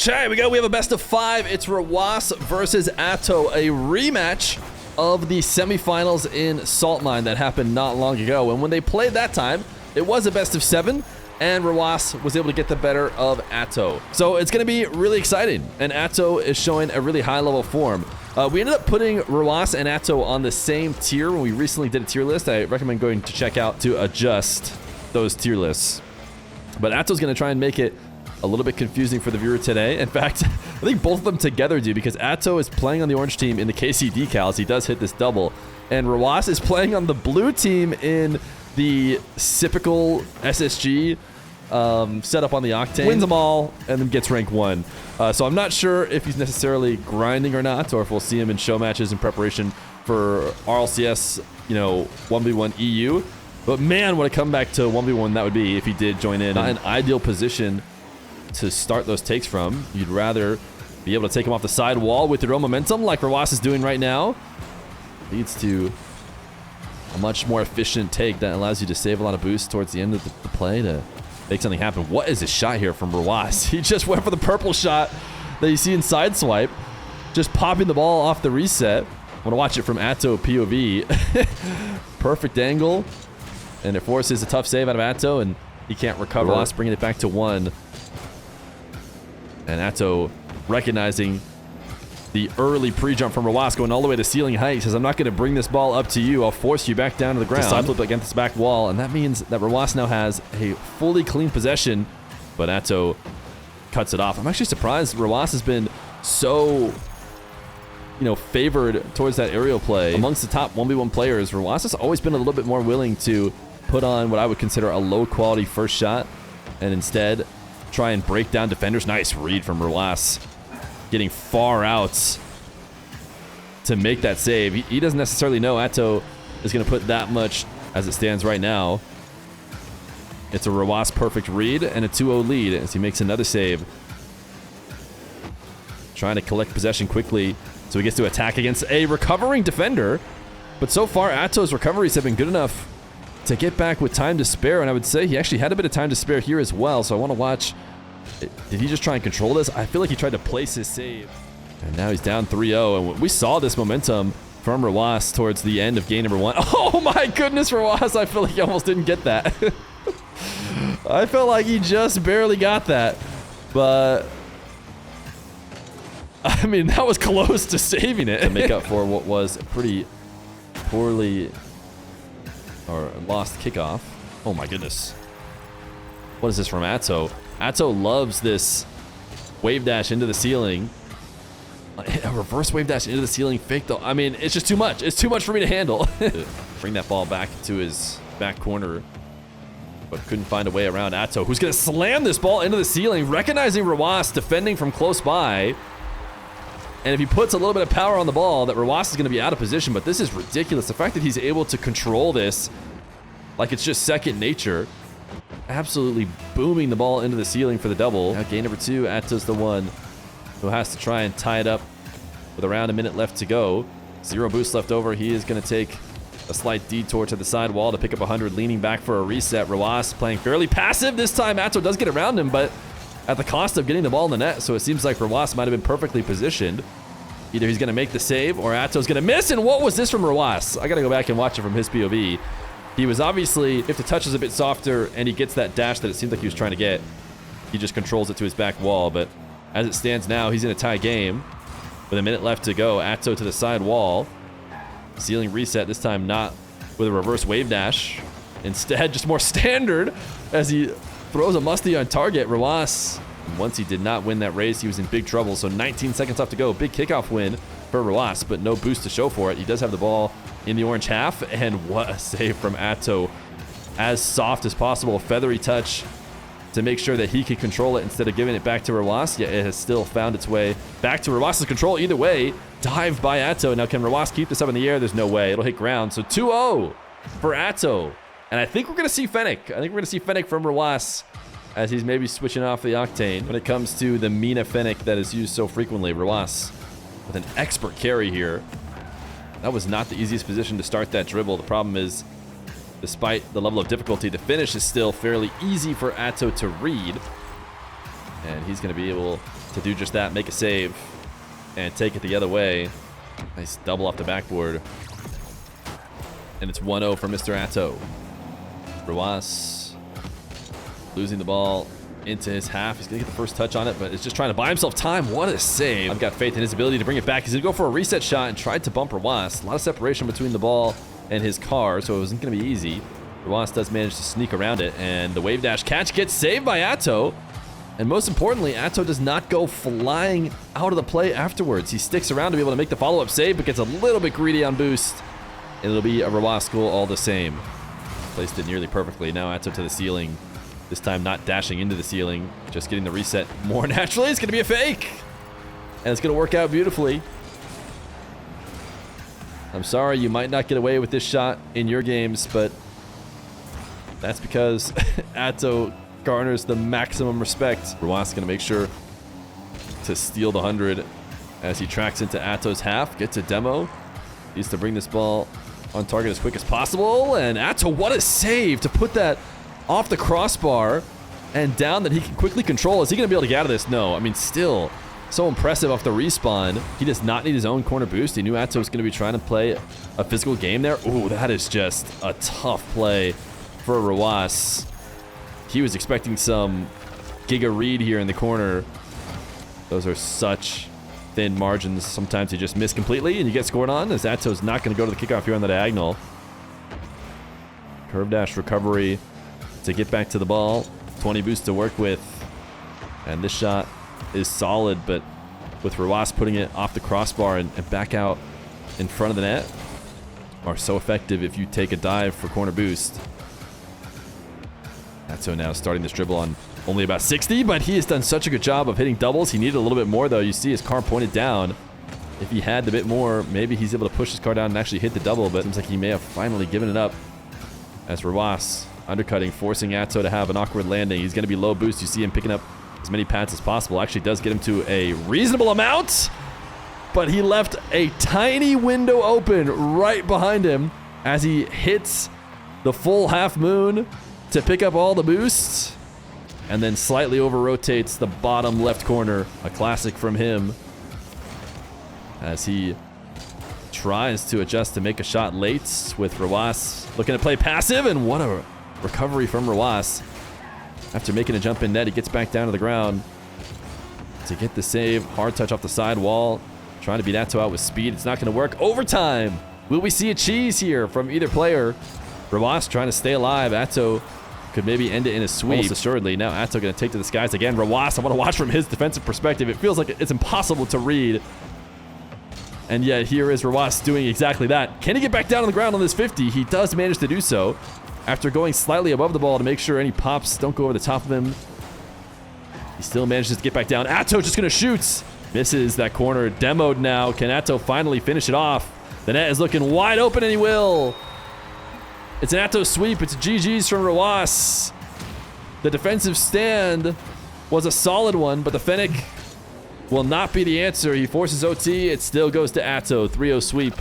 Here we go. We have a best of 5. It's Rw9 versus Atow, a rematch of the semifinals in Salt Mine that happened not long ago. And when they played that time, it was a best of 7, and Rw9 was able to get the better of Atow. So it's going to be really exciting, and Atow is showing a really high level form. We ended up putting Rw9 and Atow on the same tier when we recently did a tier list. I recommend going to check out to adjust those tier lists. But Atow's going to try and make it a little bit confusing for the viewer today. In fact, I think both of them together do, because Atow is playing on the orange team in the KC decals. He does hit this double. And Rw9 is playing on the blue team in the typical SSG setup on the Octane. Wins them all and then gets rank 1. So I'm not sure if he's necessarily grinding or not, or if we'll see him in show matches in preparation for RLCS, you know, 1v1 EU. But man, what a comeback to 1v1 that would be if he did join in. Not an ideal position to start those takes from. You'd rather be able to take him off the side wall with your own momentum like Rw9 is doing right now. Leads to a much more efficient take that allows you to save a lot of boost towards the end of the play to make something happen. What is this shot here from Rw9? He just went for the purple shot that you see in Sideswipe, just popping the ball off the reset. I want to watch it from Atow POV. Perfect angle, and it forces a tough save out of Atow, and he can't recover. Rw9 bringing it back to 1. And Atow recognizing the early pre-jump from Rw9 going all the way to ceiling height. He says, I'm not going to bring this ball up to you. I'll force you back down to the ground. Side flip against this back wall, and that means that Rw9 now has a fully clean possession, but Atow cuts it off. I'm actually surprised Rw9 has been so, you know, favored towards that aerial play. Amongst the top 1v1 players, Rw9 has always been a little bit more willing to put on what I would consider a low-quality first shot, and instead try and break down defenders. Nice read from Rw9. Getting far out to make that save. He doesn't necessarily know Atow is going to put that much as it stands right now. It's a Rw9 perfect read and a 2-0 lead as he makes another save. Trying to collect possession quickly so he gets to attack against a recovering defender. But so far, Atow's recoveries have been good enough to get back with time to spare, and I would say he actually had a bit of time to spare here as well, so I want to watch. Did he just try and control this? I feel like he tried to place his save. And now he's down 3-0, and we saw this momentum from Rw9 towards the end of game number 1. Oh my goodness, Rw9, I feel like he almost didn't get that. I felt like he just barely got that, but I mean, that was close to saving it. To make up for what was a pretty poorly or lost kickoff. Oh my goodness. What is this from Atow? Atow loves this wave dash into the ceiling. A reverse wave dash into the ceiling fake though. I mean, it's just too much. It's too much for me to handle. Bring that ball back to his back corner, but couldn't find a way around Atow, who's going to slam this ball into the ceiling, recognizing Rw9 defending from close by. And if he puts a little bit of power on the ball, that Rw9 is going to be out of position. But this is ridiculous. The fact that he's able to control this like it's just second nature. Absolutely booming the ball into the ceiling for the double. Now game number 2, Atow's the one who has to try and tie it up with around a minute left to go. 0 boost left over. He is going to take a slight detour to the side wall to pick up 100, leaning back for a reset. Rw9 playing fairly passive this time. Atow does get around him, but at the cost of getting the ball in the net. So it seems like Rw9 might have been perfectly positioned. Either he's going to make the save or Atow's going to miss. And what was this from Rw9? I got to go back and watch it from his POV. He was obviously, if the touch is a bit softer and he gets that dash that it seemed like he was trying to get, he just controls it to his back wall. But as it stands now, he's in a tie game with a minute left to go. Atow to the side wall. Ceiling reset, this time not with a reverse wave dash. Instead, just more standard as he throws a musty on target. Rw9, once he did not win that race, he was in big trouble. So 19 seconds left to go. Big kickoff win for Rw9, but no boost to show for it. He does have the ball in the orange half, and what a save from Atow. As soft as possible, feathery touch to make sure that he can control it instead of giving it back to Rw9. Yet it has still found its way back to Rw9's control. Either way, dive by Atow. Now can Rw9 keep this up in the air? There's no way. It'll hit ground. So 2-0 for Atow. And I think we're going to see Fennec. I think we're going to see Fennec from Rw9 as he's maybe switching off the Octane when it comes to the Mina Fennec that is used so frequently. Rw9 with an expert carry here. That was not the easiest position to start that dribble. The problem is, despite the level of difficulty, the finish is still fairly easy for Atow to read. And he's going to be able to do just that, make a save, and take it the other way. Nice double off the backboard. And it's 1-0 for Mr. Atow. Rw9 losing the ball into his half. He's going to get the first touch on it, but is just trying to buy himself time. What a save. I've got faith in his ability to bring it back. He's going to go for a reset shot and tried to bump Rw9. A lot of separation between the ball and his car, so it wasn't going to be easy. Rw9 does manage to sneak around it, and the wave dash catch gets saved by Atow. And most importantly, Atow does not go flying out of the play afterwards. He sticks around to be able to make the follow-up save, but gets a little bit greedy on boost. And it'll be a Rw9 goal all the same. Placed it nearly perfectly. Now Atow to the ceiling. This time not dashing into the ceiling, just getting the reset more naturally. It's going to be a fake. And it's going to work out beautifully. I'm sorry, you might not get away with this shot in your games, but that's because Atow garners the maximum respect. Rw9 going to make sure to steal the 100 as he tracks into Atow's half, gets a demo. Needs to bring this ball on target as quick as possible. And Atow, what a save to put that off the crossbar and down that he can quickly control. Is he going to be able to get out of this? No. I mean, still so impressive off the respawn. He does not need his own corner boost. He knew Atow was going to be trying to play a physical game there. Ooh, that is just a tough play for Rw9. He was expecting some giga read here in the corner. Those are such thin margins. Sometimes you just miss completely and you get scored on, as Atow's not going to go to the kickoff here on the diagonal. Curve dash recovery to get back to the ball. 20 boost to work with. And this shot is solid, but with Rw9 putting it off the crossbar and back out in front of the net are so effective if you take a dive for corner boost. Atow now starting this dribble on only about 60, but he has done such a good job of hitting doubles. He needed a little bit more, though. You see his car pointed down. If he had the bit more, maybe he's able to push his car down and actually hit the double, but it seems like he may have finally given it up as Rw9 undercutting, forcing Atow to have an awkward landing. He's going to be low boost. You see him picking up as many pads as possible. Actually does get him to a reasonable amount, but he left a tiny window open right behind him as he hits the full half moon to pick up all the boosts, and then slightly over rotates the bottom left corner. A classic from him as he tries to adjust to make a shot late with Rw9 looking to play passive, and what a recovery from Rw9. After making a jump in net, he gets back down to the ground to get the save. Hard touch off the side wall, trying to beat Atow out with speed. It's not going to work. Overtime. Will we see a cheese here from either player? Rw9 trying to stay alive. Atow could maybe end it in a sweep. Almost assuredly. Now Atow going to take to the skies again. Rw9, I want to watch from his defensive perspective. It feels like it's impossible to read. And yet here is Rw9 doing exactly that. Can he get back down on the ground on this 50? He does manage to do so after going slightly above the ball to make sure any pops don't go over the top of him. He still manages to get back down. Atow just going to shoot. Misses that corner. Demoed now. Can Atow finally finish it off? The net is looking wide open, and he will. It's an Atow sweep. It's GG's from Rw9. The defensive stand was a solid one, but the Fennec will not be the answer. He forces OT. It still goes to Atow. 3-0 sweep.